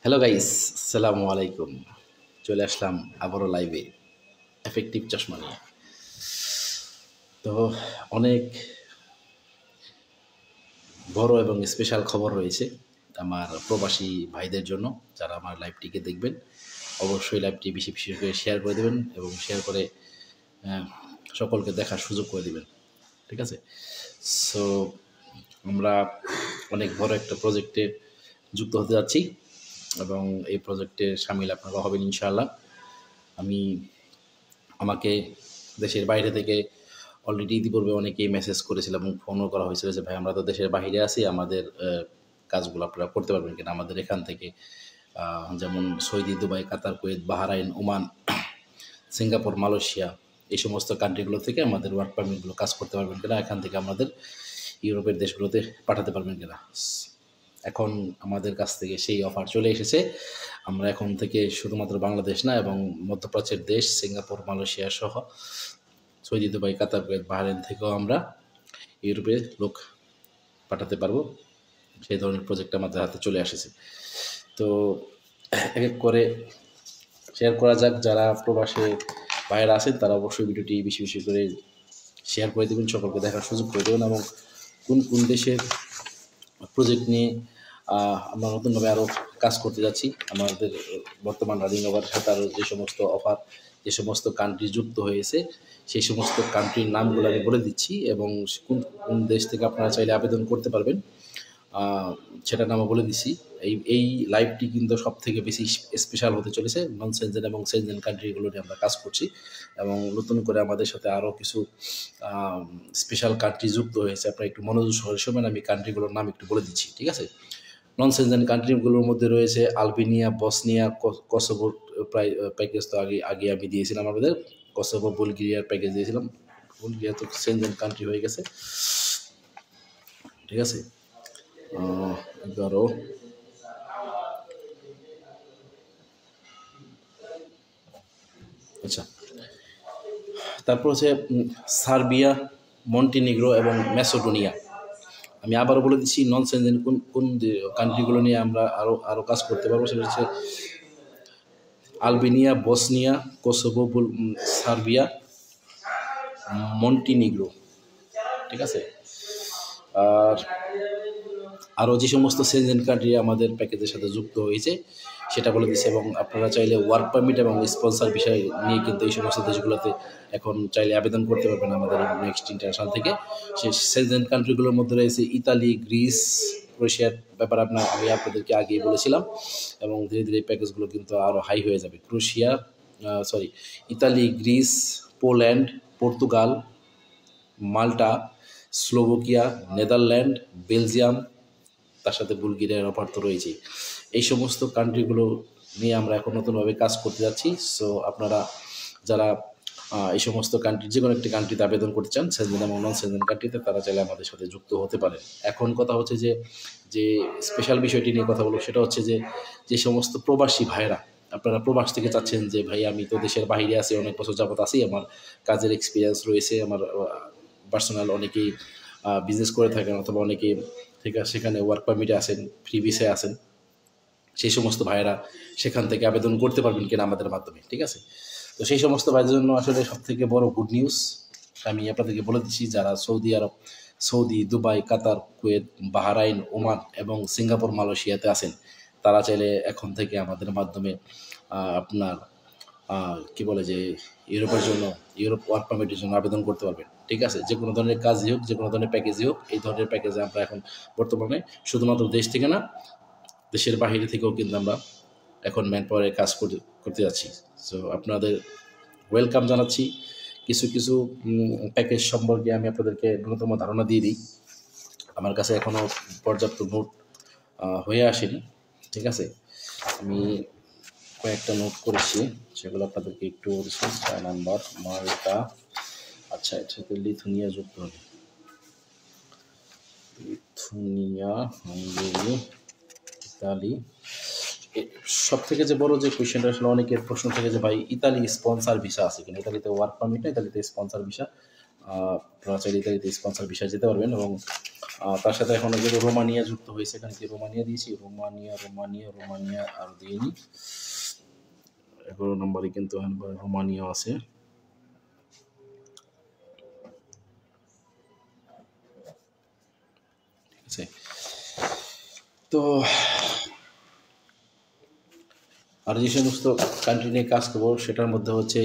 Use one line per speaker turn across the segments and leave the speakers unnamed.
Hello guys, আসসালামু আলাইকুম। চলে আসলাম আবারও লাইভে এফেক্টিভ চশমা নিয়ে। তো অনেক বড় এবং স্পেশাল খবর রয়েছে আমার প্রবাসী ভাইদের জন্য, যারা আমার লাইভটিকে দেখবেন। অবশ্যই লাইভটি বেশি বেশি করে শেয়ার করে দেবেন এবং শেয়ার করে সকলকে দেখার সুযোগ করে দেবেন, ঠিক আছে? সো আমরা অনেক বড় একটা প্রজেক্টে যুক্ত হতে যাচ্ছি এবং এই প্রজেক্টে সামিল আপনারা হবেন ইনশাআল্লাহ। আমাকে দেশের বাইরে থেকে অলরেডি ইতিপূর্বে অনেকেই মেসেজ করেছিল এবং ফোনও করা হয়েছিল যে ভাই আমরা তো দেশের বাইরে আছি, আমাদের কাজগুলো আপনারা করতে পারবেন কিনা। আমাদের এখান থেকে যেমন Saudi, Dubai, Qatar, Kuwait, Bahrain, Oman, Singapore, Malaysia, এই সমস্ত কান্ট্রিগুলো থেকে আমাদের ওয়ার্ক পারমিটগুলো কাজ করতে পারবেন কিনা, এখান থেকে আমাদের ইউরোপের দেশগুলোতে পাঠাতে পারবেন কিনা। এখন আমাদের কাছ থেকে সেই অফার চলে এসেছে। আমরা এখন থেকে শুধুমাত্র বাংলাদেশ না এবং মধ্যপ্রাচ্যের দেশ সিঙ্গাপুর, মালয়েশিয়া সহ Saudi, Dubai, Qatar, Kuwait, Bahrain থেকেও আমরা ইউরোপে লোক পাঠাতে পারবো। সেই ধরনের প্রজেক্ট আমাদের হাতে চলে এসেছে। তো এক এক করে শেয়ার করা যাক। যারা প্রবাসে বাইরে আছেন তারা অবশ্যই ভিডিওটি বেশি বেশি করে শেয়ার করে দেবেন, সকলকে দেখার সুযোগ করে দেবেন এবং কোন কোন দেশের প্রজেক্ট নিয়ে আমরা নতুনভাবে আরও কাজ করতে যাচ্ছি। আমাদের বর্তমান রানিং অফারের সাথে আরও যে সমস্ত অফার, যে সমস্ত কান্ট্রি যুক্ত হয়েছে, সেই সমস্ত কান্ট্রির নামগুলো আমি বলে দিচ্ছি এবং কোন কোন দেশ থেকে আপনারা চাইলে আবেদন করতে পারবেন সেটার নামও বলে দিচ্ছি। এই লাইভটি কিন্তু সব থেকে বেশি স্পেশাল হতে চলেছে। নন সেনজেন এবং সেনজেন কান্ট্রিগুলো নিয়ে আমরা কাজ করছি এবং নতুন করে আমাদের সাথে আরও কিছু স্পেশাল কান্ট্রি যুক্ত হয়েছে। আপনারা একটু মনোযোগ সহকারে শুনবেন, আমি কান্ট্রিগুলোর নাম একটু বলে দিচ্ছি, ঠিক আছে? নন সেনজেন কান্ট্রিগুলোর মধ্যে রয়েছে আলবেনিয়া, বসনিয়া, কসোভোর প্রায় প্যাকেজ তো আগে আমি দিয়েছিলাম আপনাদের। কসোভো, বুলগেরিয়ার প্যাকেজ দিয়েছিলাম। বুলগেরিয়া তো সেনজেন কান্ট্রি হয়ে গেছে, ঠিক আছে? 11 আচ্ছা, তারপর হচ্ছে সার্বিয়া, মন্টিনিগ্রো এবং ম্যাসেডোনিয়া। আমি আবারও বলে দিচ্ছি নন সেনজেন কোন কোন কান্ট্রিগুলো নিয়ে আমরা আরও কাজ করতে পারবো। সেটা হচ্ছে Albania, Bosnia, Kosovo, Serbia, Montenegro, ঠিক আছে? আর আরও যে সমস্ত সেনজেন কান্ট্রি আমাদের প্যাকেজের সাথে যুক্ত হয়েছে সেটা বলে দিচ্ছে। এবং আপনারা চাইলে ওয়ার্ক পারমিট এবং স্পন্সর বিষয় নিয়ে কিন্তু এই সমস্ত দেশগুলোতে এখন চাইলে আবেদন করতে পারবেন আমাদের নেক্সট ইন্টারন্যাশনাল থেকে। সেই সেনজেন কান্ট্রিগুলোর মধ্যে রয়েছে ইতালি, গ্রিস, ক্রোয়েশিয়ার ব্যাপারে আমি আপনাদেরকে আগেই বলেছিলাম এবং ধীরে ধীরে এই প্যাকেজগুলো কিন্তু আরও হাই হয়ে যাবে। ইতালি, গ্রিস, পোল্যান্ড, পর্তুগাল, মাল্টা, স্লোভাকিয়া, নেদারল্যান্ড, বেলজিয়াম, তার সাথে বুলগেরিয়ার অফার তো রয়েছেই। এই সমস্ত কান্ট্রিগুলো নিয়ে আমরা এখন নতুনভাবে কাজ করতে যাচ্ছি। সো আপনারা যারা এই সমস্ত কান্ট্রি যে কোনো একটি কান্ট্রিতে আবেদন করতে চান, সেনজেন এবং নন সেনজেন কান্ট্রিতে, তারা চাইলে আমাদের সাথে যুক্ত হতে পারেন। এখন কথা হচ্ছে যে স্পেশাল বিষয়টি নিয়ে কথা বলবো, সেটা হচ্ছে যে সমস্ত প্রবাসী ভাইরা আপনারা প্রবাস থেকে চাচ্ছেন যে ভাই আমি তো দেশের বাইরে আছি, অনেক বছর যাবত আছি, আমার কাজের এক্সপিরিয়েন্স রয়েছে, আমার পার্সোনাল অনেকেই বিজনেস করে থাকেন অথবা অনেকেই সেখানে ওয়ার্ক পারমিটে আসেন, ফ্রি ভিসায় আসেন। সেই সমস্ত ভাইয়েরা সেখান থেকে আবেদন করতে পারবেন কিনা আমাদের মাধ্যমে, ঠিক আছে? তো সেই সমস্ত ভাইদের জন্য আসলে সবথেকে বড় গুড নিউজ আমি আপনাদেরকে বলে দিচ্ছি। যারা সৌদি আরব, Saudi, Dubai, Qatar, Kuwait, Bahrain, Oman এবং সিঙ্গাপুর, মালয়েশিয়াতে আছেন, তারা চাইলে এখন থেকে আমাদের মাধ্যমে আপনার কি বলে যে ইউরোপ ওয়ার্ক পারমিটের জন্য আবেদন করতে পারবেন, ঠিক আছে? যে কোনো ধরনের কাজই হোক, যে কোনো ধরনের প্যাকেজই হোক, এই ধরনের প্যাকেজে আমরা এখন বর্তমানে শুধুমাত্র দেশ থেকে না, দেশের বাহিরে থেকেও কিন্তু আমরা এখন ম্যান পাওয়ারের কাজ করতে যাচ্ছি। সো আপনাদের ওয়েলকাম জানাচ্ছি। কিছু কিছু প্যাকেজ সম্পর্কে আমি আপনাদেরকে ন্যূনতম ধারণা দিয়ে দিই। আমার কাছে এখনও পর্যাপ্ত নোট হয়ে আসেনি, ঠিক আছে? আমি কয়েকটা নোট করেছি, সেগুলো আপনাদেরকে একটু বলছি। 6 নাম্বার মাল্টা, আচ্ছা এর সাথে লিথুনিয়া যুক্ত হবে। Lithuania, Hungary, Italy. সব থেকে যে বড় যে কোয়েশ্চেনটা আসলে অনেকের প্রশ্ন থাকে যে ভাই ইতালি স্পন্সর ভিসা আছে কিনা। ইতালিতে ওয়ার্ক পারমিট না, ইতালিতে স্পন্সর ভিসা। আপনারা চাইলে ইতালিতে স্পন্সর ভিসা যেতে পারবেন এবং তার সাথে এখন কিন্তু রোমানিয়া যুক্ত হয়েছে, এখানে কি রোমানিয়া দিয়েছি, রোমানিয়া আর দিইনি, 11 নম্বরে কিন্তু রোমানিয়া আছে। ঠিক আছে, তো আর যে সমস্ত কান্ট্রি নিয়ে কাজ করবো সেটার মধ্যে হচ্ছে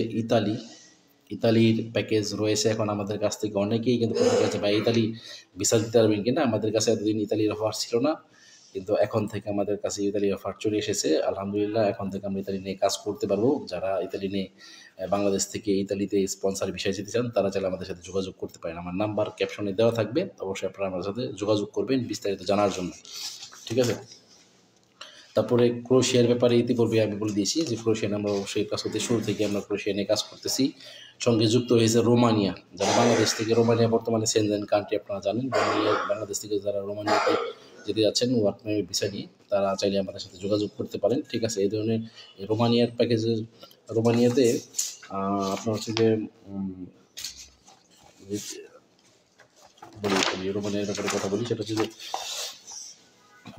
ইতালির প্যাকেজ রয়েছে। এখন আমাদের কাছ থেকে অনেকেই কিন্তু প্রশ্ন করেছে ভাই ইতালি ভিসা দিতে পারবেন কিনা, আমাদের কাছে এতদিন ইতালির অফার ছিল না, কিন্তু এখন থেকে আমাদের কাছে ইতালির অফার চলে এসেছে আলহামদুলিল্লাহ। এখন থেকে আমরা ইতালি নিয়ে কাজ করতে পারবো। যারা ইতালি নিয়ে বাংলাদেশ থেকে ইতালিতে স্পন্সর ভিসায় যেতে চান তারা চাইলে আমাদের সাথে যোগাযোগ করতে পারেন। আমার নাম্বার ক্যাপশনে দেওয়া থাকবে, অবশ্যই আপনারা আমাদের সাথে যোগাযোগ করবেন বিস্তারিত জানার জন্য। ঠিক আছে, তারপরে ক্রোয়েশিয়ার ব্যাপারে ইতিপূর্বে আমি বলে দিয়েছি যে ক্রোয়েশিয়া আমরা অবশ্যই কাজ করতে, শুরু থেকে আমরা ক্রোয়েশিয়া নিয়ে কাজ করতেছি। সঙ্গে যুক্ত হয়েছে রোমানিয়া, যারা বাংলাদেশ থেকে, রোমানিয়া বর্তমানে সেনজেন কান্ট্রি আপনারা জানেন। বাংলাদেশ থেকে যারা রোমানিয়াতে যেতে যাচ্ছেন ওয়ার্ক পারমিট ভিসা নিয়ে, তারা চাইলে আমাদের সাথে যোগাযোগ করতে পারেন। ঠিক আছে, এই ধরনের রোমানিয়ার প্যাকেজের, রোমানিয়াতে আপনার হচ্ছে যে রোমানিয়ার ব্যাপারে কথা বলি, সেটা হচ্ছে যে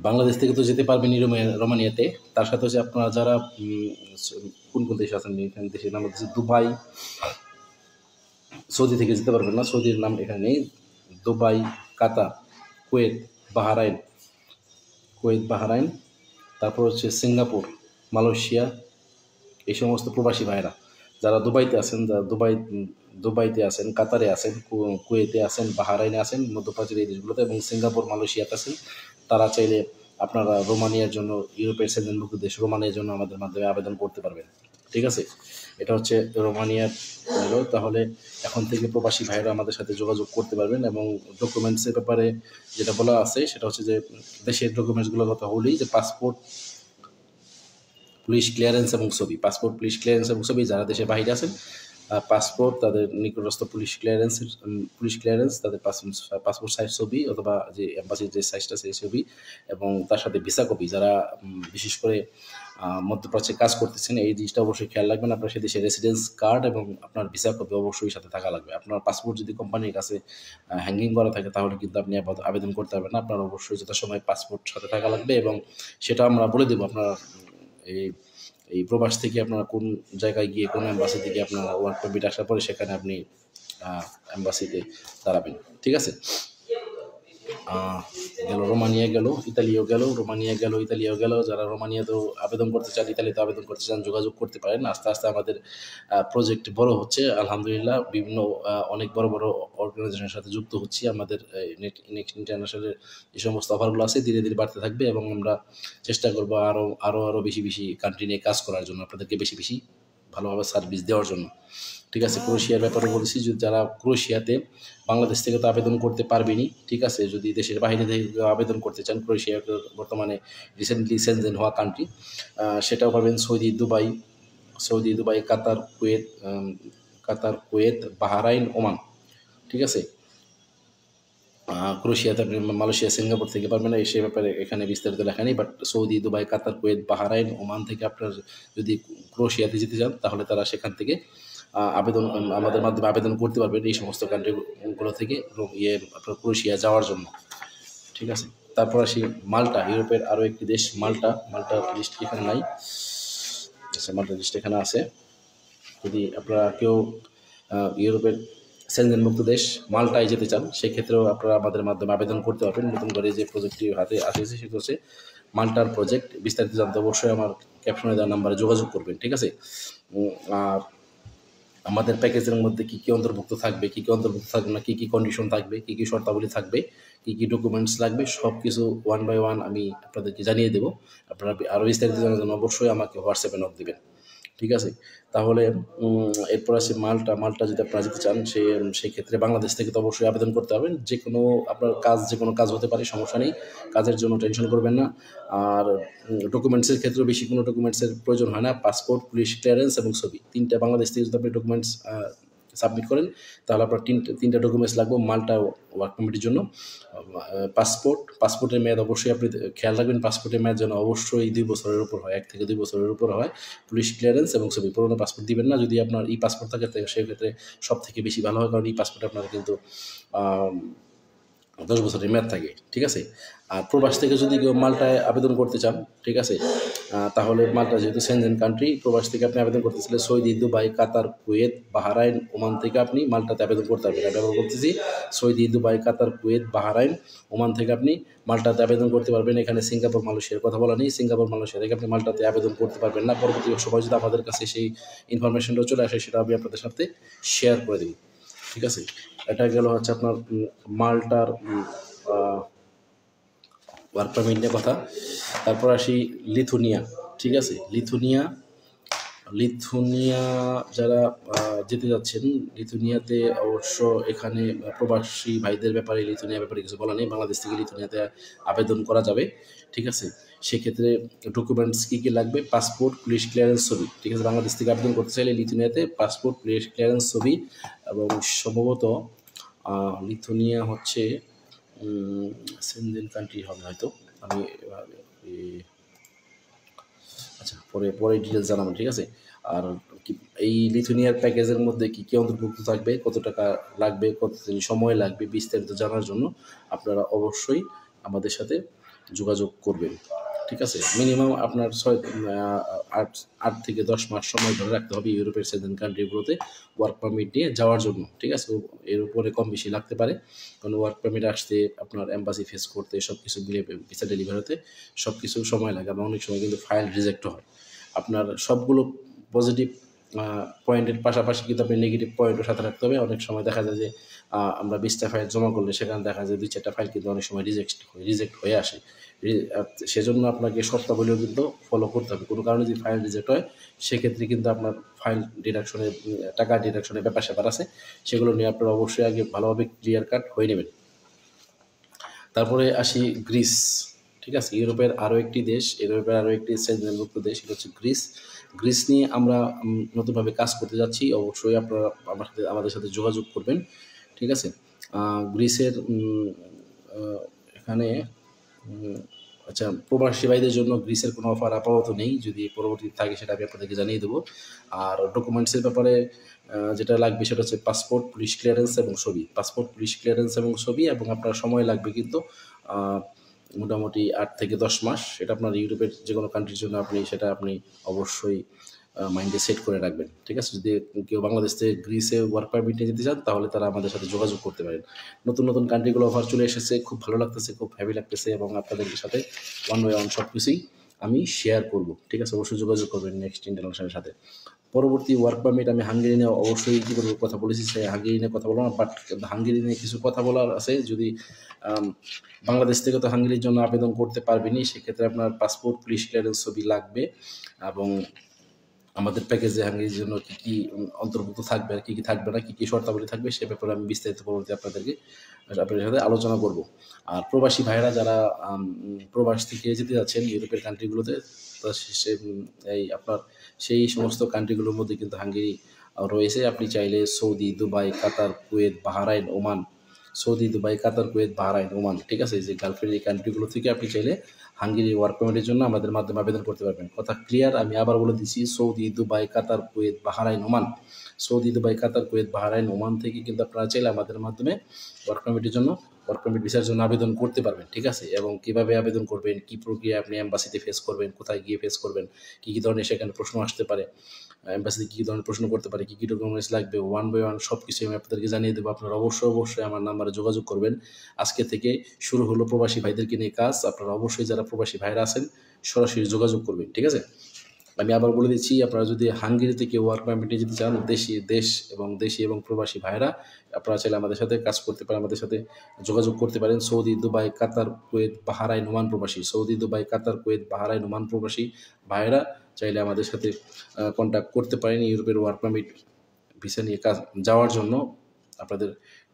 বাংলাদেশ থেকে তো যেতে পারবেন রোমানিয়াতে, তার সাথে হচ্ছে আপনারা যারা কোন কোন দেশে আছেন, এখানে দেশের নাম হচ্ছে দুবাই, সৌদি থেকে যেতে পারবেন না, সৌদির নাম এখানে নেই। দুবাই, কাতার, বাহরাইন, তারপর হচ্ছে সিঙ্গাপুর, মালয়েশিয়া, এই সমস্ত প্রবাসী ভাইরা যারা দুবাইতে আছেন, যারা দুবাইতে আছেন, কাতারে আছেন, কুয়েতে আছেন, বাহরাইনে আছেন, মধ্যপ্রাচ্যের এই দেশগুলোতে এবং সিঙ্গাপুর, মালয়েশিয়াতে আছেন, তারা চাইলে আপনারা রোমানিয়ার জন্য, ইউরোপের সেনজেনভুক্ত দেশ রোমানিয়ার জন্য আমাদের মাধ্যমে আবেদন করতে পারবেন। ঠিক আছে, এটা হচ্ছে রোমানিয়ার হলো। তাহলে এখন থেকে প্রবাসী ভাইরা আমাদের সাথে যোগাযোগ করতে পারবেন। এবং ডকুমেন্টসের ব্যাপারে যেটা বলা আছে সেটা হচ্ছে যে দেশের ডকুমেন্টসগুলোর কথা বলি, যে পাসপোর্ট, পুলিশ ক্লিয়ারেন্স এবং ছবি। পাসপোর্ট, পুলিশ ক্লিয়ারেন্স এবং ছবি যারা দেশের বাইরে আছেন, পাসপোর্ট, তাদের নিকটস্থ পুলিশ ক্লিয়ারেন্স, তাদের পাসপোর্ট সাইজ ছবি অথবা যে এম্বাসির যে সাইজটা সেই ছবি, এবং তার সাথে ভিসা কপি। যারা বিশেষ করে মধ্যপ্রাচ্যে কাজ করতেছেন এই জিনিসটা অবশ্যই খেয়াল রাখবেন, আপনার সে দেশের রেসিডেন্স কার্ড এবং আপনার ভিসা কপি অবশ্যই সাথে থাকা লাগবে। আপনার পাসপোর্ট যদি কোম্পানির কাছে হ্যাঙ্গিং করা থাকে তাহলে কিন্তু আপনি আবেদন করতে পারবেন না। আপনার অবশ্যই যথাসময় পাসপোর্ট সাথে থাকা লাগবে, এবং সেটা আমরা বলে দেবো আপনার এই প্রবাস থেকে আপনারা কোন জায়গায় গিয়ে কোন এম্বাসিতে গিয়ে আপনারা ওয়ার্ক পারমিট আসার পরে সেখানে আপনি এম্বাসিতে দাঁড়াবেন। ঠিক আছে, গেল রোমানিয়া, গেল ইতালিও গেল। যারা রোমানিয়াতেও আবেদন করতে চান, ইতালিতে আবেদন করতে চান, যোগাযোগ করতে পারেন। আস্তে আস্তে আমাদের প্রজেক্ট বড় হচ্ছে আলহামদুলিল্লাহ। বিভিন্ন অনেক বড় বড় অর্গানাইজেশনের সাথে যুক্ত হচ্ছি। আমাদের নেক্সট ইন্টারন্যাশনালের যে সমস্ত অফারগুলো আছে ধীরে ধীরে বাড়তে থাকবে, এবং আমরা চেষ্টা করবো আরও বেশি কান্ট্রি নিয়ে কাজ করার জন্য, আপনাদেরকে বেশি ভালোভাবে সার্ভিস দেওয়ার জন্য। ঠিক আছে, ক্রোয়েশিয়ার ব্যাপারে বলেছি, যারা ক্রোয়েশিয়াতে বাংলাদেশ থেকে তো আবেদন করতে পারবেনি। ঠিক আছে, যদি দেশের বাইরে থেকে আবেদন করতে চান, ক্রোয়েশিয়া বর্তমানে রিসেন্টলি সেনজেন হওয়া কান্ট্রি, সেটাও পাবেন Saudi, Dubai, Qatar, Kuwait, Bahrain, Oman. ঠিক আছে, ক্রোয়েশিয়াতে আপনি মালয়েশিয়া, সিঙ্গাপুর থেকে পারবেন না, সে ব্যাপারে এখানে বিস্তারিত লেখা নেই। But Saudi, Dubai, Qatar, Kuwait, Bahrain, Oman থেকে আপনার যদি ক্রোয়েশিয়াতে যেতে চান তাহলে তারা সেখান থেকে আমাদের মাধ্যমে আবেদন করতে পারবেন এই সমস্ত কান্ট্রিগুলো থেকে আপনার ক্রোয়েশিয়া যাওয়ার জন্য। ঠিক আছে, তারপর আসি মাল্টা, ইউরোপের আরও একটি দেশ মাল্টার লিস্ট এখানে নাই। আচ্ছা, মাল্টার লিস্ট এখানে আছে। যদি আপনারা কেউ ইউরোপের সেনজেনভুক্ত দেশ মাল্টায় যেতে চান সেক্ষেত্রেও আপনারা আমাদের মাধ্যমে আবেদন করতে পারবেন। নতুন করে যে প্রজেক্টটি হাতে আসেছে সেটা হচ্ছে মাল্টার প্রজেক্ট। বিস্তারিত জানতে অবশ্যই আমার ক্যাপশনে দেওয়া নাম্বারে যোগাযোগ করবেন। ঠিক আছে, আর আমাদের প্যাকেজের মধ্যে কী কী অন্তর্ভুক্ত থাকবে, কী কী অন্তর্ভুক্ত থাকবে না, কী কী কন্ডিশন থাকবে, কী কী শর্তাবলী থাকবে, কী কী ডকুমেন্টস লাগবে, সব কিছু ওয়ান বাই ওয়ান আমি আপনাদেরকে জানিয়ে দেবো। আপনারা আরও বিস্তারিত জানার জন্য অবশ্যই আমাকে হোয়াটসঅ্যাপে নক দেবেন। ঠিক আছে, তাহলে এরপর আছে মাল্টা যদি আপনারা যেতে চান সেই ক্ষেত্রে বাংলাদেশ থেকে তো অবশ্যই আবেদন করতে হবে। যে কোনো কাজ হতে পারে, সমস্যা নেই, কাজের জন্য টেনশন করবেন না। আর ডকুমেন্টসের ক্ষেত্রেও বেশি কোনো ডকুমেন্টসের প্রয়োজন হয় না। পাসপোর্ট, পুলিশ ক্লিয়ারেন্স এবং ছবি, তিনটা বাংলাদেশ থেকে যদি আপনি ডকুমেন্টস সাবমিট করেন তাহলে আপনার তিনটা ডকুমেন্টস লাগবে মাল্টা ওয়ার্ক পারমিটের জন্য। পাসপোর্টের মেয়াদ অবশ্যই আপনি খেয়াল রাখবেন, পাসপোর্টের মেয়াদ যেন অবশ্যই 2 বছরের উপর হয়, 1 থেকে 2 বছরের উপর হয়। পুলিশ ক্লিয়ারেন্স এবং ছবি, পুরোনো পাসপোর্ট দিবেন না। যদি আপনার ই পাসপোর্ট থাকে সেক্ষেত্রে সব থেকে বেশি ভালো হয়, কারণ ই পাসপোর্ট আপনার কিন্তু 10 বছরের মেয়াদ থাকে, ঠিক আছে। আর প্রবাস থেকে যদি কেউ মাল্টায় আবেদন করতে চান, ঠিক আছে, তাহলে মাল্টা যেহেতু সেনজেন কান্ট্রি, প্রবাস থেকে আপনি আবেদন করতে চাইলে Saudi, Dubai, Qatar, Kuwait, Bahrain, Oman থেকে আপনি মাল্টাতে আবেদন করতে পারবেন। আমি আবার বলতেছি, Saudi, Dubai, Qatar, Kuwait, Bahrain, Oman থেকে আপনি মাল্টাতে আবেদন করতে পারবেন। এখানে সিঙ্গাপুর, মালয়েশিয়ার কথা বলা নেই। সিঙ্গাপুর, মালয়েশিয়া থেকে আপনি মাল্টাতে আবেদন করতে পারবেন না। পরবর্তী সময় যদি আমাদের কাছে সেই ইনফরমেশনটা চলে আসে, সেটা আমি আপনাদের সাথে শেয়ার করে দেব, ঠিক আছে। এটা গেল হচ্ছে আপনার মাল্টার ওয়ার্ক পারমিট নিয়ে কথা। তারপর আসি লিথুনিয়া, ঠিক আছে। লিথুনিয়া লিথুনিয়া যারা যেতে যাচ্ছেন, লিথুনিয়াতে অবশ্য এখানে প্রবাসী ভাইদের ব্যাপারে, লিথুনিয়া ব্যাপারে কিছু বলা নেই। বাংলাদেশ থেকে লিথুনিয়াতে আবেদন করা যাবে, ঠিক আছে। সেক্ষেত্রে ডকুমেন্টস কী কী লাগবে? পাসপোর্ট, পুলিশ ক্লিয়ারেন্স, ছবি, ঠিক আছে। বাংলাদেশ থেকে আবেদন করতে চাইলে লিথুনিয়াতে পাসপোর্ট, পুলিশ ক্লিয়ারেন্স, ছবি, এবং সম্ভবত লিথুনিয়া হচ্ছে সেনজেন কান্ট্রি হবে হয়তো। আমি আচ্ছা, পরে পরে ডিটেলস জানাবো, ঠিক আছে। আর এই লিথুনিয়ার প্যাকেজের মধ্যে কী কী অন্তর্ভুক্ত থাকবে, কত টাকা লাগবে, কতদিন সময় লাগবে, বিস্তারিত জানার জন্য আপনারা অবশ্যই আমাদের সাথে যোগাযোগ করবেন, ঠিক আছে। মিনিমাম আপনার 8 থেকে 10 মাস সময় ধরে রাখতে হবে ইউরোপের সেনজেন কান্ট্রিগুলোতে ওয়ার্ক পারমিট নিয়ে যাওয়ার জন্য, ঠিক আছে। এর উপরে কম বেশি লাগতে পারে, কারণ ওয়ার্ক পারমিট আসতে, আপনার এম্বাসি ফেস করতে, সব কিছু মিলে ভিসা ডেলিভারি হতে সব কিছু সময় লাগে, এবং অনেক সময় কিন্তু ফাইল রিজেক্ট হয়। আপনার সবগুলো পজিটিভ পয়েন্টের পাশাপাশি কিন্তু আপনি নেগেটিভ পয়েন্টও সাথে রাখতে হবে। অনেক সময় দেখা যায় যে আমরা 20টা ফাইল জমা করলে সেখানে দেখা যায় 2-4টা ফাইল কিন্তু অনেক সময় রিজেক্ট হয়ে আসে। সেজন্য আপনাকে শর্তাবলীও কিন্তু ফলো করতে হবে। কোনো কারণে যদি ফাইল রিজেক্ট হয়, সেক্ষেত্রে কিন্তু আপনার ফাইল ডিডাকশনের, টাকা ডিডাকশনের ব্যাপার আছে, সেগুলো নিয়ে আপনারা অবশ্যই আগে ভালোভাবে ক্লিয়ার কাট হয়ে নেবেন। তারপরে আসি গ্রিস, ঠিক আছে। ইউরোপের আরও একটি সেনজেনভুক্ত দেশ, এটা হচ্ছে গ্রিস। গ্রিস নিয়ে আমরা নতুনভাবে কাজ করতে যাচ্ছি। অবশ্যই আপনারা আমাদের সাথে যোগাযোগ করবেন, ঠিক আছে। গ্রিসের এখানে আচ্ছা, প্রবাসী ভাইদের জন্য গ্রিসের কোনো অফার আপাতত নেই। যদি পরবর্তীতে থাকে সেটা আমি আপনাদেরকে জানিয়ে দেবো। আর ডকুমেন্টসের ব্যাপারে যেটা লাগবে সেটা হচ্ছে পাসপোর্ট, পুলিশ ক্লিয়ারেন্স এবং ছবি। পাসপোর্ট, পুলিশ ক্লিয়ারেন্স এবং ছবি, এবং আপনার সময় লাগবে কিন্তু মোটামুটি 8 থেকে 10 মাস। এটা আপনার ইউরোপের যে কোনো কান্ট্রির জন্য আপনি অবশ্যই মাইন্ডে সেট করে রাখবেন, ঠিক আছে। যদি কেউ বাংলাদেশ থেকে গ্রিসে ওয়ার্ক পারমিট নিয়ে যেতে চান, তাহলে তারা আমাদের সাথে যোগাযোগ করতে পারেন। নতুন নতুন কান্ট্রিগুলো অফার চলে এসেছে, খুব ভালো লাগতেছে, খুব হ্যাপি লাগতেছে, এবং আপনাদের সাথে ওয়ান বাই ওয়ান সব কিছুই আমি শেয়ার করব, ঠিক আছে। অবশ্যই যোগাযোগ করবেন নেক্সট ইন্টারন্যাশনালের সাথে। পরবর্তী ওয়ার্ক পারমিট আমি হাঙ্গেরি নিয়ে অবশ্যই কী করবো, কথা বলেছি, সে হাঙ্গেরি নিয়ে কথা বলবো না, বাট হাঙ্গেরি নিয়ে কিছু কথা বলার আছে। যদি বাংলাদেশ থেকে তো হাঙ্গেরির জন্য আবেদন করতে পারবেনি, সেক্ষেত্রে আপনার পাসপোর্ট, পুলিশ ক্লিয়ারেন্স, ছবি লাগবে, এবং আমাদের প্যাকেজে হাঙ্গেরির জন্য কী কী অন্তর্ভুক্ত থাকবে আর কী কী থাকবে না, কী কী শর্তাবলী থাকবে, সে ব্যাপারে আমি বিস্তারিত পরবর্তী আপনাদের সাথে আলোচনা করব। আর প্রবাসী ভাইরা যারা প্রবাস থেকে যেতে যাচ্ছেন ইউরোপের কান্ট্রিগুলোতে, তো আপনার সেই সমস্ত কান্ট্রিগুলোর মধ্যে কিন্তু হাঙ্গেরি রয়েছে। আপনি চাইলে Saudi, Dubai, Qatar, Kuwait, Bahrain, Oman, Saudi, Dubai, Qatar, Kuwait, Bahrain, Oman, ঠিক আছে। এই যে গালফের এই কান্ট্রিগুলো থেকে আপনি চাইলে হাঙ্গেরি ওয়ার্ক পারমিটের জন্য আমাদের মাধ্যমে আবেদন করতে পারবেন। কথা ক্লিয়ার? আমি আবার বলে দিচ্ছি, Saudi, Dubai, Qatar, Kuwait, Bahrain, Oman, Saudi, Dubai, Qatar, Kuwait, Bahrain, Oman থেকে কিন্তু আপনারা চাইলে আমাদের মাধ্যমে ওয়ার্ক পারমিট ভিসার জন্য আবেদন করতে পারবেন, ঠিক আছে। এবং কীভাবে আবেদন করবেন, কী প্রক্রিয়া আপনি এম্বাসিতে ফেস করবেন, কোথায় গিয়ে ফেস করবেন, কী কী ধরনের সেখানে প্রশ্ন আসতে পারে, এম্বাসিতে কী ধরনের প্রশ্ন করতে পারে, কী কী ডকুমেন্টস লাগবে, ওয়ান বাই ওয়ান সব কিছু আমি আপনাদেরকে জানিয়ে দেবো। আপনারা অবশ্যই আমার নাম্বারে যোগাযোগ করবেন। আজকে থেকে শুরু হলো প্রবাসী ভাইদেরকে নিয়ে কাজ। আপনারা অবশ্যই যারা প্রবাসী ভাইরা আছেন সরাসরি যোগাযোগ করবেন, ঠিক আছে। আমি আবার বলে দিচ্ছি, আপনারা যদি হাঙ্গেরি থেকে ওয়ার্ক পারমিটে যেতে চান, দেশি এবং প্রবাসী ভাইরা, আপনারা চাইলে আমাদের সাথে কাজ করতে পারেন, আমাদের সাথে যোগাযোগ করতে পারেন। Saudi, Dubai, Qatar, Kuwait, Bahrain, Oman প্রবাসী, Saudi, Dubai, Qatar, Kuwait, Bahrain, Oman প্রবাসী ভাইরা চাইলে আমাদের সাথে কন্ট্যাক্ট করতে পারেন ইউরোপের ওয়ার্ক পারমিট ভিসা নিয়ে কাজ যাওয়ার জন্য। আপনাদের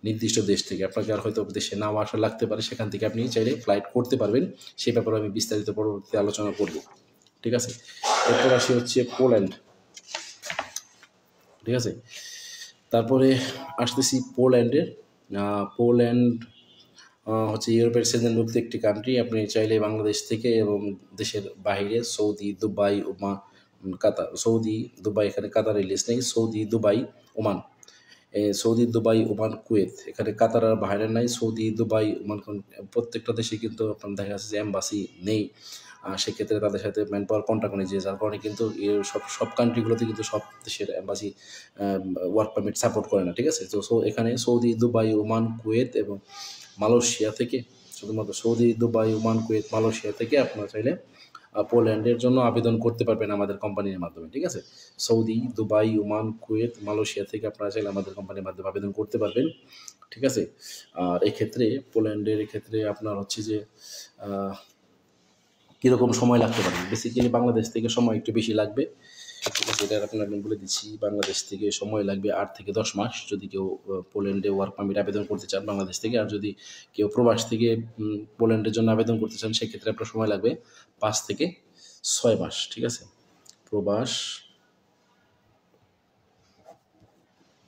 নির্দিষ্ট দেশ থেকে আপনাকে আর হয়তো দেশে নাও আসা লাগতে পারে, সেখান থেকে আপনি চাইলে ফ্লাইট করতে পারবেন। সেই ব্যাপারে আমি বিস্তারিত পরবর্তীতে আলোচনা করব, ঠিক আছে। এরপর আসি হচ্ছে পোল্যান্ড, ঠিক আছে। তারপরে আসতেছি পোল্যান্ড হচ্ছে ইউরোপের সেনজেনভুক্ত একটি কান্ট্রি। আপনি চাইলে বাংলাদেশ থেকে এবং দেশের বাইরে সৌদি, দুবাই, ওমান, কাতার, সৌদি, দুবাই, এখানে কাতারের লিস্ট নেই, Saudi, Dubai, Oman, Saudi, Dubai, Oman, Kuwait, এখানে কাতার আর বাহরাইন নাই। সৌদি, দুবাই, ওমান প্রত্যেকটা দেশে কিন্তু আপনার দেখা যাচ্ছে যে এম্বাসি নেই। সেক্ষেত্রে তাদের সাথে ম্যান পাওয়ার কন্ট্যাক্ট নেই, যার কারণে কিন্তু সব কান্ট্রিগুলোতে কিন্তু সব দেশের এম্বাসি ওয়ার্ক পারমিট সাপোর্ট করে না, ঠিক আছে। তো এখানে সৌদি, দুবাই, ওমান, কুয়েত এবং মালয়েশিয়া থেকে, শুধুমাত্র Saudi, Dubai, Oman, Kuwait, Malaysia থেকে আপনারা চাইলে পোল্যান্ডের জন্য আবেদন করতে পারবেন আমাদের কোম্পানির মাধ্যমে, ঠিক আছে। Saudi, Dubai, Oman, Kuwait, Malaysia থেকে আপনারা চাইলে আমাদের কোম্পানির মাধ্যমে আবেদন করতে পারবেন, ঠিক আছে। আর এক্ষেত্রে পোল্যান্ডের এক্ষেত্রে আপনার হচ্ছে যে কীরকম সময় লাগতে পারে, বেসিক্যালি বাংলাদেশ থেকে সময় একটু বেশি লাগবে, ঠিক আছে। এটা আপনার আমি বলে দিচ্ছি, বাংলাদেশ থেকে সময় লাগবে 8 থেকে 10 মাস যদি কেউ পোল্যান্ডে ওয়ার্ক পারমিট আবেদন করতে চান বাংলাদেশ থেকে। আর যদি কেউ প্রবাস থেকে পোল্যান্ডের জন্য আবেদন করতে চান সেক্ষেত্রে আপনার সময় লাগবে 5 থেকে 6 মাস, ঠিক আছে। প্রবাস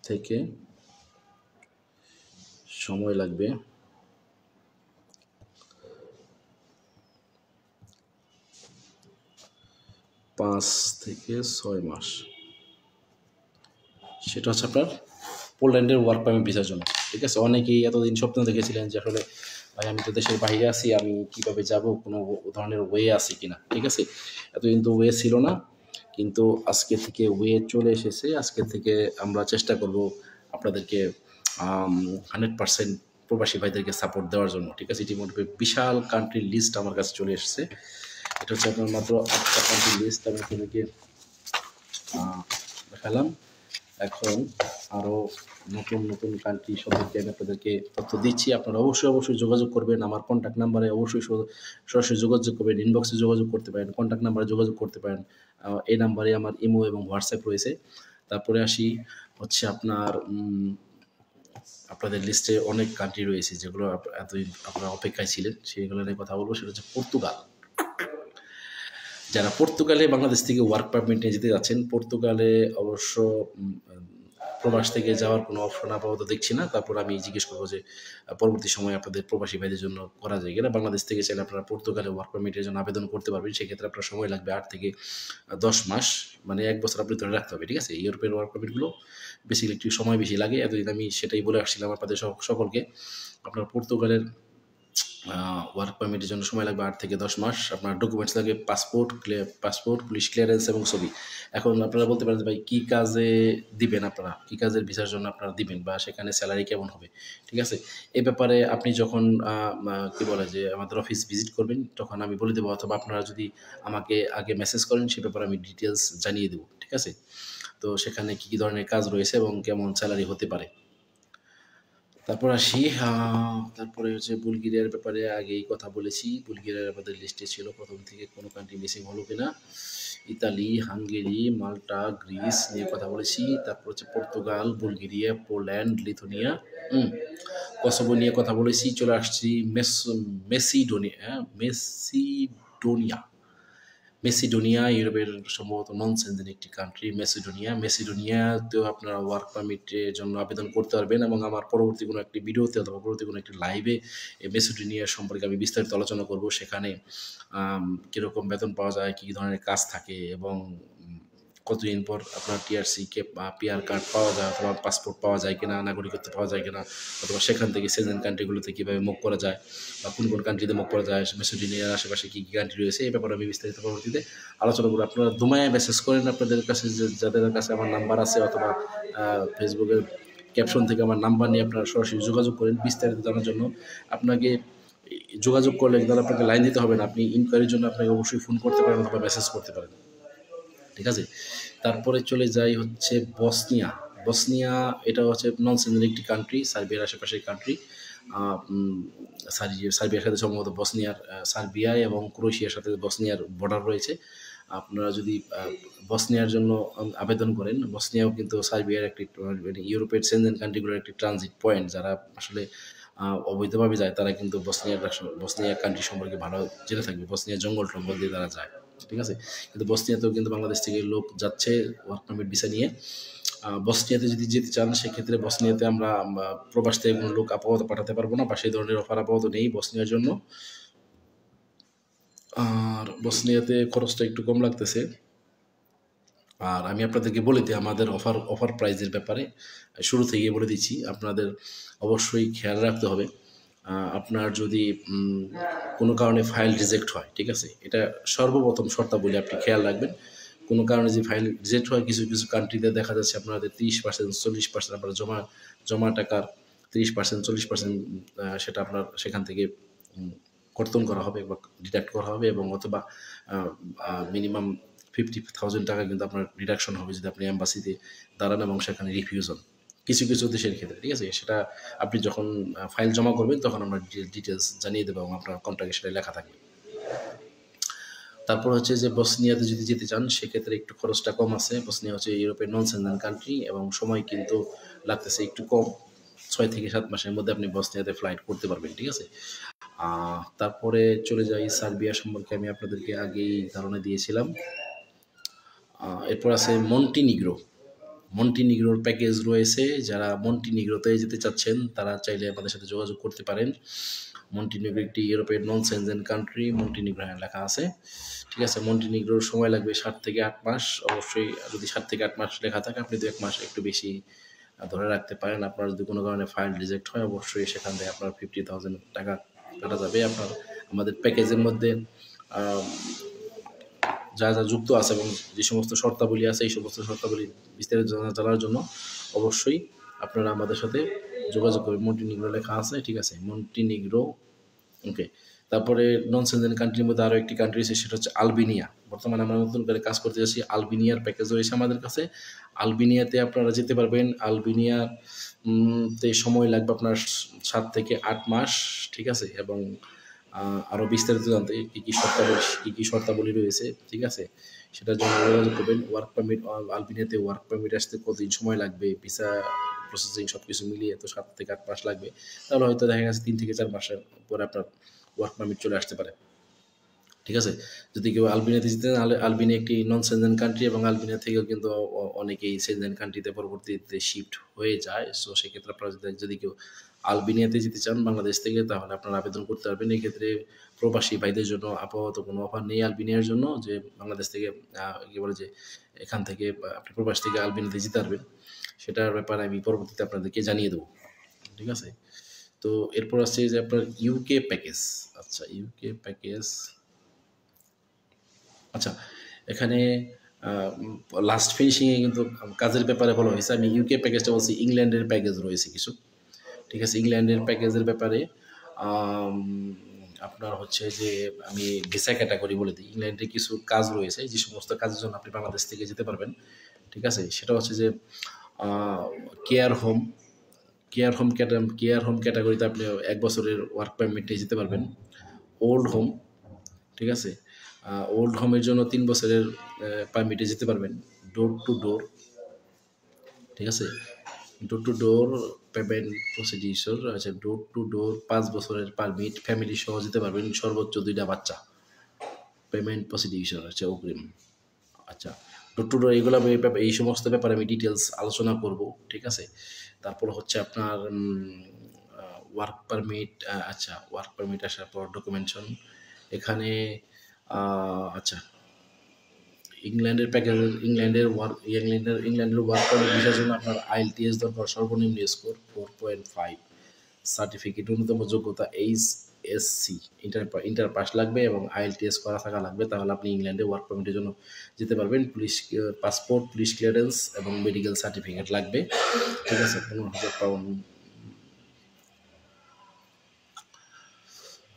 থেকে সময় লাগবে 5 থেকে 6 মাস, সেটা হচ্ছে আপনার পোল্যান্ডের ওয়ার্ক পারমিট ভিসার জন্য, ঠিক আছে। অনেকেই এতদিন স্বপ্ন দেখেছিলেন যে আসলে ভাই আমি তো দেশের বাইরে আছি, আমি কিভাবে যাব, কোনো ধরনের ওয়ে আছে কিনা, ঠিক আছে। এতদিন তো ওয়ে ছিল না, কিন্তু আজকে থেকে ওয়ে চলে এসেছে। আজকে থেকে আমরা চেষ্টা করব আপনাদেরকে 100% প্রবাসী ভাইদেরকে সাপোর্ট দেওয়ার জন্য, ঠিক আছে। ইতিমধ্যে বিশাল কান্ট্রির লিস্ট আমার কাছে চলে এসেছে। এটা হচ্ছে আপনার মাত্র 8টা কান্ট্রির লিস্ট আমি আপনাদেরকে দেখালাম। এখন আরও নতুন নতুন কান্ট্রি সম্পর্কে আমি আপনাদেরকে তথ্য দিচ্ছি। আপনারা অবশ্যই যোগাযোগ করবেন আমার কন্ট্যাক্ট নাম্বারে, অবশ্যই সরাসরি যোগাযোগ করবেন, ইনবক্সে যোগাযোগ করতে পারেন, কন্ট্যাক্ট নাম্বারে যোগাযোগ করতে পারেন। এই নাম্বারে আমার ইমো এবং হোয়াটসঅ্যাপ রয়েছে। তারপরে আসি হচ্ছে আপনাদের লিস্টে অনেক কান্ট্রি রয়েছে যেগুলো এতদিন আপনারা অপেক্ষায় ছিলেন, সেগুলো নিয়ে কথা বলবো। সেটা হচ্ছে পর্তুগাল। যারা পর্তুগালে বাংলাদেশ থেকে ওয়ার্ক পারমিট নিয়ে যেতে যাচ্ছেন, পর্তুগালে অবশ্য প্রবাস থেকে যাওয়ার কোনো অপশন আপাতত দেখছি না। তারপর আমি জিজ্ঞেস করবো যে পরবর্তী সময়ে আপনাদের প্রবাসী ভাইদের জন্য করা যায় কিনা। বাংলাদেশ থেকে চাইলে আপনারা পর্তুগালে ওয়ার্ক পারমিটের জন্য আবেদন করতে পারবেন। সেক্ষেত্রে আপনার সময় লাগবে 8 থেকে 10 মাস, মানে 1 বছর আপনি ধরে রাখতে হবে, ঠিক আছে। ইউরোপের ওয়ার্ক পারমিটগুলো বেসিক্যালি একটু সময় বেশি লাগে। এতদিন আমি সেটাই বলে আসছিলাম আপনাদের সকলকে। আপনার পর্তুগালের ওয়ার্ক পারমিটের জন্য সময় লাগবে 8 থেকে 10 মাস। আপনার ডকুমেন্টস লাগবে পাসপোর্ট, পুলিশ ক্লিয়ারেন্স এবং ছবি। এখন আপনারা বলতে পারেন ভাই কী কাজে দিবেন, আপনারা কী কাজের ভিসার জন্য আপনারা দিবেন, বা সেখানে স্যালারি কেমন হবে, ঠিক আছে। এই ব্যাপারে আপনি যখন কী বলে যে আমাদের অফিস ভিজিট করবেন তখন আমি বলে দেবো, অথবা আপনারা যদি আমাকে আগে মেসেজ করেন সে ব্যাপারে আমি ডিটেলস জানিয়ে দেবো, ঠিক আছে। তো সেখানে কী কী ধরনের কাজ রয়েছে এবং কেমন স্যালারি হতে পারে। তারপর আসি তারপরে হচ্ছে বুলগেরিয়ার ব্যাপারে আগেই কথা বলেছি। বুলগেরিয়ার আমাদের লিস্টে ছিল প্রথম থেকে, কোনো কান্ট্রি মিসিং হলো কিনা। ইতালি, হাঙ্গেরি, মাল্টা, গ্রিস নিয়ে কথা বলেছি। তারপর হচ্ছে Portugal, Bulgaria, Poland, Lithuania, Kosovo নিয়ে কথা বলেছি। চলে আসছি মেসিডোনিয়া, ইউরোপের সম্ভবত নন সেনজেন একটি কান্ট্রি মেসিডোনিয়াতেও আপনারা ওয়ার্ক পারমিটের জন্য আবেদন করতে পারবেন, এবং আমার পরবর্তী কোনো একটি ভিডিওতে অথবা পরবর্তী কোনো একটি লাইভে এই মেসিডোনিয়া সম্পর্কে আমি বিস্তারিত আলোচনা করব। সেখানে কীরকম বেতন পাওয়া যায়, কী ধরনের কাজ থাকে, এবং কতদিন পর আপনার টিআরসিকে বা পিআর কার্ড পাওয়া যায়, অথবা পাসপোর্ট পাওয়া যায় কিনা, নাগরিকত্ব পাওয়া যায় কিনা, অথবা সেখান থেকে সেনজেন কান্ট্রিগুলোতে কীভাবে মুভ করা যায়, বা কোন কান্ট্রিতে মুভ করা যায়, মেসিডোনিয়ার আশেপাশে কী কী কান্ট্রি রয়েছে, এই ব্যাপারে আমি বিস্তারিত পরবর্তীতে আলোচনা করব। আপনারা দুমায় মেসেজ করেন আপনাদের কাছে, যাদের কাছে আমার নাম্বার আছে, অথবা ফেসবুকের ক্যাপশন থেকে আমার নাম্বার নিয়ে আপনারা সরাসরি যোগাযোগ করেন বিস্তারিত জানার জন্য। আপনাকে যোগাযোগ করলে তাহলে আপনাকে লাইন দিতে হবে না, আপনি ইনকোয়ারির জন্য আপনাকে অবশ্যই ফোন করতে পারেন অথবা মেসেজ করতে পারেন, ঠিক আছে। তারপরে চলে যাই হচ্ছে বসনিয়া। এটা হচ্ছে নন সেনজেন একটি কান্ট্রি, সার্বিয়ার আশেপাশের কান্ট্রি। সার্বিয়ার সাথে সম্ভবত সার্বিয়া এবং ক্রোয়েশিয়ার সাথে বসনিয়ার বর্ডার রয়েছে। আপনারা যদি বসনিয়ার জন্য আবেদন করেন, বসনিয়াও কিন্তু সার্বিয়ার একটি ইউরোপের সেনজেন কান্ট্রিগুলোর একটি ট্রানজিট পয়েন্ট। যারা আসলে অবৈধভাবে যায় তারা কিন্তু বসনিয়া কান্ট্রি সম্পর্কে ভালো জেনে থাকবে। বসনিয়া জঙ্গল টঙ্গল দিয়ে তারা যায়, ঠিক আছে। কিন্তু বসনিয়াতেও কিন্তু বাংলাদেশ থেকে লোক যাচ্ছে ওয়ার্ক পারমিট ভিসা নিয়ে। বসনিয়াতে যদি যেতে চান সেক্ষেত্রে বসনিয়াতে আমরা প্রবাস থেকে কোনো লোক আপাতত পাঠাতে পারবো না, বা সেই ধরনের অফার আপাতত নেই বসনিয়ার জন্য। আর বসনিয়াতে খরচটা একটু কম লাগতেছে। আর আমি আপনাদেরকে বলে দিই আমাদের অফার প্রাইজের ব্যাপারে শুরু থেকে বলে দিচ্ছি, আপনাদের অবশ্যই খেয়াল রাখতে হবে। আপনার যদি কোনো কারণে ফাইল রিজেক্ট হয়, ঠিক আছে, এটা সর্বপ্রথম শর্তাবলী আপনি খেয়াল রাখবেন। কোনো কারণে যে ফাইল রিজেক্ট হয়, কিছু কিছু কান্ট্রিতে দেখা যাচ্ছে আপনাদের 30%, 40% আপনার জমা টাকার 30%, 40% সেটা আপনার সেখান থেকে কর্তন করা হবে বা ডিডাক্ট করা হবে, এবং অথবা মিনিমাম 50,000 টাকা কিন্তু আপনার রিডাকশন হবে যদি আপনি এম্বাসিতে দাঁড়ান এবং সেখানে রিফিউজ হন, কিছু কিছু দেশের ক্ষেত্রে, ঠিক আছে। সেটা আপনি যখন ফাইল জমা করবেন তখন আমরা ডিটেলস জানিয়ে দেবো এবং আপনার কন্ট্রাক্টে সেটা লেখা থাকবে। তারপর হচ্ছে যে বসনিয়াতে যদি যেতে চান সেক্ষেত্রে একটু খরচটা কম আছে। বসনিয়া হচ্ছে ইউরোপের নন সেনজেন কান্ট্রি এবং সময় কিন্তু লাগতেছে একটু কম, 6 থেকে 7 মাসের মধ্যে আপনি বসনিয়াতে ফ্লাইট করতে পারবেন, ঠিক আছে। তারপরে চলে যাই সার্বিয়া সম্পর্কে, আমি আপনাদেরকে আগেই ধারণা দিয়েছিলাম। এরপর আছে মন্টিনিগ্রোর প্যাকেজ রয়েছে। যারা মন্টিনিগ্রোতে যেতে চাচ্ছেন তারা চাইলে আমাদের সাথে যোগাযোগ করতে পারেন। মন্টিনিগ্রো একটি ইউরোপের নন সেনজেন কান্ট্রি, মন্টিনিগ্রো লেখা আছে, ঠিক আছে। মন্টিনিগ্রোর সময় লাগবে 7 থেকে 8 মাস। অবশ্যই যদি 7 থেকে 8 মাস লেখা থাকে আপনি 2-1 মাস একটু বেশি ধরে রাখতে পারেন। আপনার যদি কোনো কারণে ফাইল রিজেক্ট হয় অবশ্যই সেখান থেকে আপনার 50,000 টাকা কাটা যাবে। আপনার আমাদের প্যাকেজের মধ্যে যা যা যুক্ত আছে এবং যে সমস্ত শর্তাবলী আছে এই সমস্ত শর্তাবলী বিস্তারিত জানার জন্য অবশ্যই আপনারা আমাদের সাথে যোগাযোগ করবেন। মন্টিনিগ্রো লেখা আছে, ঠিক আছে, মন্টিনিগ্রো, ওকে। তারপরে নন সেনজেন কান্ট্রির মধ্যে আরও একটি কান্ট্রি আছে, সেটা হচ্ছে আলবেনিয়া। বর্তমানে আমরা নতুন করে কাজ করতে যাচ্ছি, আলবেনিয়ার প্যাকেজ রয়েছে আমাদের কাছে। আলবেনিয়াতে আপনারা যেতে পারবেন। আলবেনিয়ার তে সময় লাগবে আপনার 7 থেকে 8 মাস, ঠিক আছে। এবং আরও বিস্তারিত জানতে কী কী শর্তাবলী রয়েছে, ঠিক আছে, সেটার জন্য যোগাযোগ করবেন। ওয়ার্ক পারমিট, আলবেনিয়াতে ওয়ার্ক পারমিট আসতে কতদিন সময় লাগবে, ভিসা প্রসেসিং সব কিছু মিলিয়ে তো 7 থেকে 8 মাস লাগবে। তাহলে হয়তো দেখা গেছে 3 থেকে 4 মাসের পরে আপনার ওয়ার্ক পারমিট চলে আসতে পারে, ঠিক আছে। যদি কেউ আলবেনিয়াতে যেতে চান, আলবেনিয়া একটি নন সেনজেন কান্ট্রি এবং আলবেনিয়া থেকেও কিন্তু অনেকেই সেনজেন কান্ট্রিতে পরবর্তীতে শিফট হয়ে যায়। সো সেক্ষেত্রে আপনারা যদি কেউ আলবেনিয়াতে যেতে চান বাংলাদেশ থেকে তাহলে আপনারা আবেদন করতে পারবেন। এক্ষেত্রে প্রবাসী ভাইদের জন্য আপাতত কোনো অফার নেই আলবেনিয়ার জন্য, যে বাংলাদেশ থেকে কী বলে যে এখান থেকে আপনি প্রবাস থেকে আলবেনিয়াতে যেতে পারবেন, সেটার ব্যাপারে আমি পরবর্তীতে আপনাদেরকে জানিয়ে দেবো, ঠিক আছে। তো এরপর আসছে যে আপনার ইউকে প্যাকেজ। আচ্ছা, ইউকে প্যাকেজ, আচ্ছা, এখানে লাস্ট ফিনিশিংয়ে কিন্তু কাজের ব্যাপারে বলা হয়েছে। আমি ইউকে প্যাকেজটা বলছি, ইংল্যান্ডের প্যাকেজ রয়েছে কিছু, ঠিক আছে। ইংল্যান্ডের প্যাকেজের ব্যাপারে আপনার হচ্ছে যে আমি ভিসা ক্যাটাগরি বলে দিই। ইংল্যান্ডে কিছু কাজ রয়েছে যে সমস্ত কাজের জন্য আপনি বাংলাদেশ থেকে যেতে পারবেন, ঠিক আছে। সেটা হচ্ছে যে কেয়ার হোম ক্যাটাগরিতে আপনি 1 বছরের ওয়ার্ক পারমিট নিয়ে যেতে পারবেন। ওল্ড হোম, ঠিক আছে, ওল্ড হোমের জন্য 3 বছরের পারমিটে যেতে পারবেন। ডোর টু ডোর, ঠিক আছে, door to door payment procedure, আচ্ছা, ডোর টু ডোর 5 বছরের পারমিট, ফ্যামিলি সহ যেতে পারবেন, সর্বোচ্চ 2টা বাচ্চা, পেমেন্ট প্রসিডিউর হচ্ছে অগ্রিম। আচ্ছা, ডোর টু ডোর এইগুলো এই সমস্ত ব্যাপারে আমি ডিটেলস আলোচনা করব, ঠিক আছে। তারপর হচ্ছে আপনার ওয়ার্ক পারমিট, আচ্ছা, ওয়ার্ক পারমিট আসার পর ডকুমেন্টেশন এখানে, আচ্ছা, ইংল্যান্ডের প্যাকেজ, ইংল্যান্ডের ওয়ার্ক পারমিট ভিসার জন্য আপনার IELTS দরকার, সর্বনিম্ন স্কোর 4.5, সার্টিফিকেট, ন্যূনতম যোগ্যতা HSC, ইন্টার পাস লাগবে এবং IELTS করা থাকা লাগবে, তাহলে আপনি ইংল্যান্ডে ওয়ার্ক পারমিটের জন্য যেতে পারবেন। পাসপোর্ট, পুলিশ ক্লিয়ারেন্স এবং মেডিকেল সার্টিফিকেট লাগবে, ঠিক আছে। 15,000 পাউন্ড।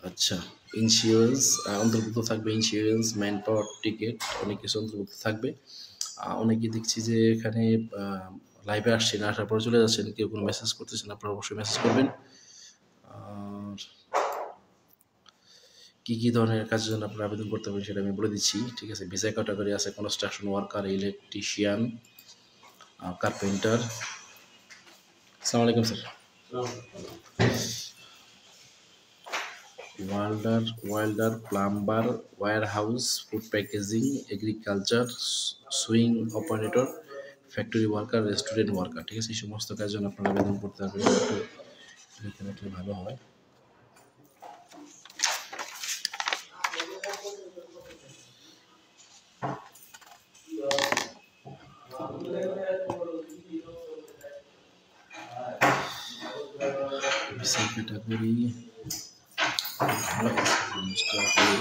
আচ্ছা, ইন্স্যুরেন্স অন্তর্ভুক্ত থাকবে, ইন্স্যুরেন্স, ম্যান পাওয়ার, টিকিট, অনেক কিছু অন্তর্ভুক্ত থাকবে। অনেকে দেখছি যে এখানে লাইভে আসছেন, আসার পরে চলে যাচ্ছেন, কেউ কোনো মেসেজ করতেছেন, আপনারা অবশ্যই মেসেজ করবেন। আর কী কী ধরনের কাজের জন্য আপনারা আবেদন করতে পারবেন সেটা আমি বলে দিচ্ছি, ঠিক আছে। ভিসা ক্যাটাগরি আছে কনস্ট্রাকশন ওয়ার্কার, ইলেকট্রিশিয়ান, কার্পেন্টার। আসসালামু আলাইকুম sir. Welder, plumber, warehouse, food packaging, agriculture, sewing operator, factory worker, restaurant worker, ঠিক আছে। এই সমস্ত কাজের জন্য আপনারা আবেদন করতে পারবেন, একটু ভালো হয়। ভিসা ক্যাটাগরি ভালো আছে জিনিসটা হলে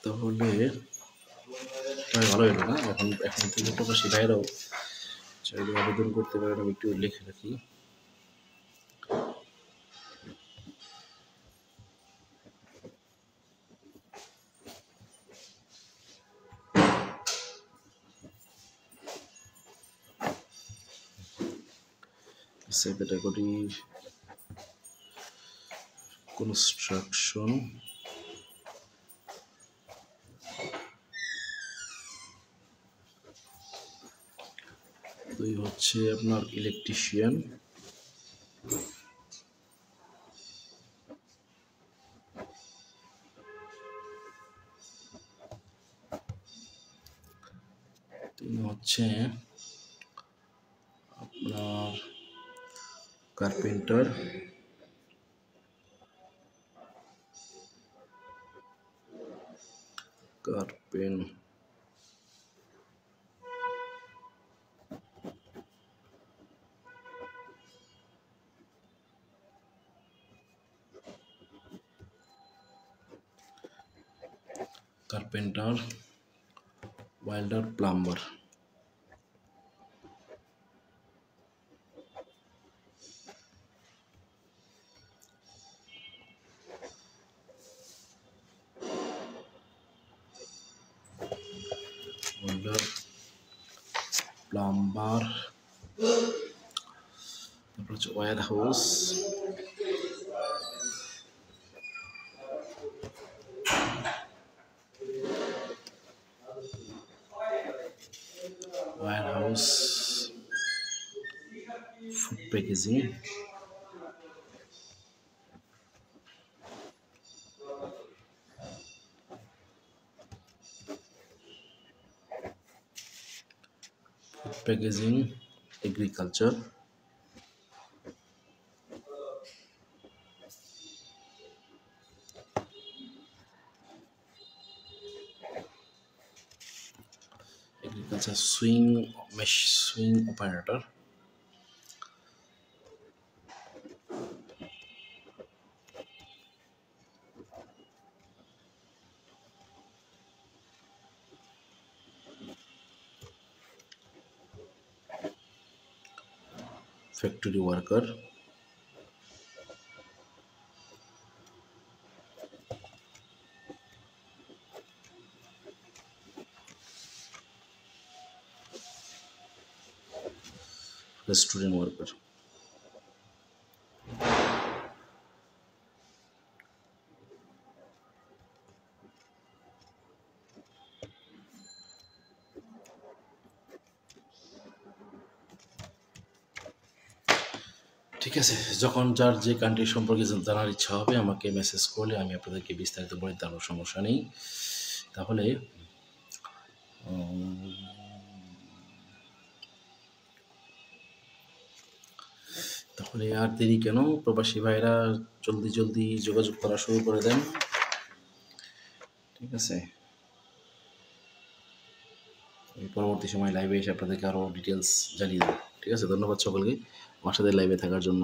তাহলে ভালো হলো না। এখন থেকে প্রবাসী ভাইরাও চাইলে আবেদন করতে পারেন। আমি একটু লিখে রাখি। ক্যাটাগরি কনস্ট্রাকশন, দুই হচ্ছে আপনার ইলেকট্রিশিয়ান, তিন হচ্ছে আপনার carpenter, carpenter, welder, plumber. Welder, plumber, তারপর হচ্ছে warehouse, food packaging, agriculture, sewing operator, factory worker, restaurant worker. ঠিক আছে, যখন যার যে কান্ট্রি সম্পর্কে জানার ইচ্ছা হবে আমাকে মেসেজ করলে আমি আপনাদেরকে বিস্তারিত বলে দিতে পারবো, সমস্যা নেই। তাহলে আর দেরি কেন, প্রবাসী ভাইরা জলদি যোগাযোগ করা শুরু করে দেন। ঠিক আছে, আমি পরবর্তী সময় লাইভে এসে আপনাদেরকে আরও ডিটেলস জানিয়ে দেবো। ঠিক আছে, ধন্যবাদ সকলকে আমার সাথে লাইভে থাকার জন্য।